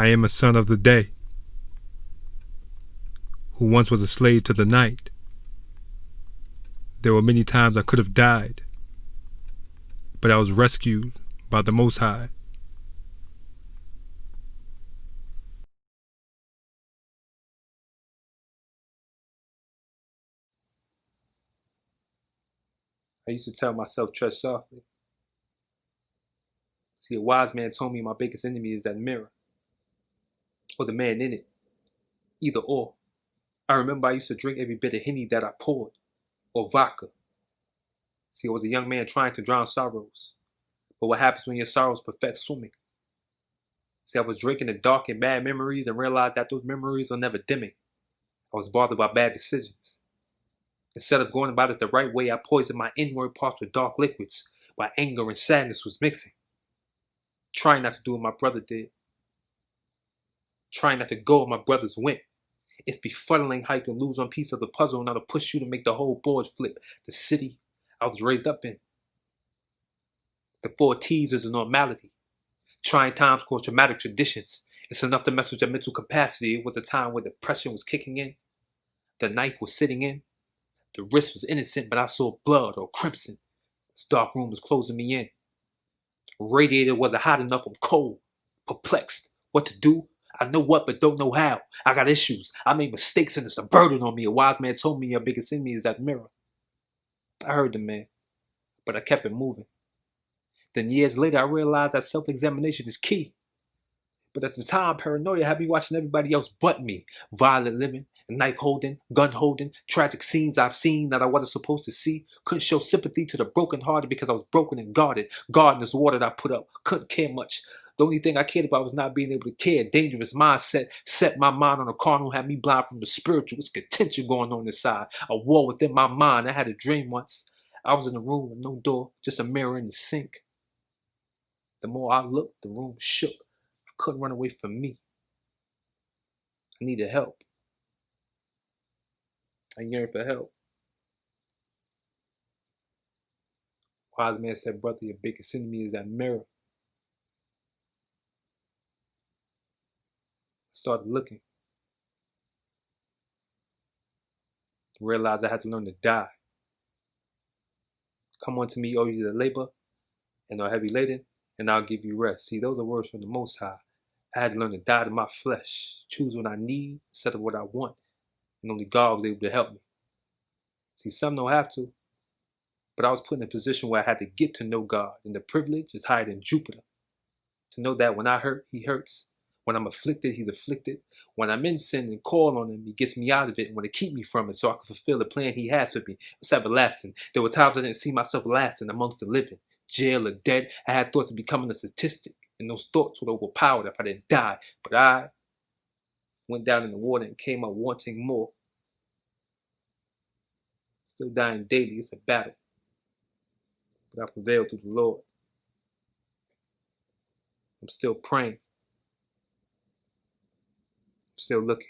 I am a son of the day, who once was a slave to the night. There were many times I could have died, but I was rescued by the Most High. I used to tell myself, tread softly. See, a wise man told me my biggest enemy is that mirror, or the man in it, either or. I remember I used to drink every bit of Henny that I poured, or vodka. See, I was a young man trying to drown sorrows. But what happens when your sorrows perfect swimming? See, I was drinking the dark and bad memories and realized that those memories are never dimming. I was bothered by bad decisions. Instead of going about it the right way, I poisoned my inward parts with dark liquids while anger and sadness was mixing. Trying not to do what my brother did. Trying not to go where my brothers went. It's befuddling how you can lose one piece of the puzzle and now to push you to make the whole board flip. The city I was raised up in. The 4 T's is a normality. Trying times cause traumatic traditions. It's enough to mess with your mental capacity. It was a time where depression was kicking in. The knife was sitting in. The wrist was innocent, but I saw blood or crimson. This dark room was closing me in. Radiator wasn't hot enough, I'm cold. Perplexed. What to do? I know what, but don't know how. I got issues. I made mistakes and it's a burden on me. A wise man told me your biggest enemy is that mirror. I heard the man, but I kept it moving. Then years later, I realized that self-examination is key. But at the time, paranoia had me watching everybody else but me. Violent living, knife holding, gun holding, tragic scenes I've seen that I wasn't supposed to see. Couldn't show sympathy to the broken-hearted because I was broken and guarded. Guarding this water that I put up. Couldn't care much. The only thing I cared about was not being able to care. Dangerous mindset set my mind on a carnal, had me blind from the spiritual. It's contention going on inside. A war within my mind. I had a dream once. I was in a room with no door, just a mirror in the sink. The more I looked, the room shook. I couldn't run away from me. I needed help. I yearned for help. Wise man said, brother, your biggest enemy is that mirror. I started looking. Realized I had to learn to die. Come unto me, all you that labor and are heavy laden, and I'll give you rest. See, those are words from the Most High. I had to learn to die to my flesh, choose what I need instead of what I want, and only God was able to help me. See, some don't have to, but I was put in a position where I had to get to know God, and the privilege is higher than Jupiter. To know that when I hurt, He hurts. When I'm afflicted, He's afflicted. When I'm in sin and call on Him, He gets me out of it and want to keep me from it so I can fulfill the plan He has for me. It's everlasting. There were times I didn't see myself lasting amongst the living. Jail or dead, I had thoughts of becoming a statistic, and those thoughts would overpower if I didn't die. But I went down in the water and came up wanting more. Still dying daily, it's a battle. But I prevailed through the Lord. I'm still praying. I'm still looking.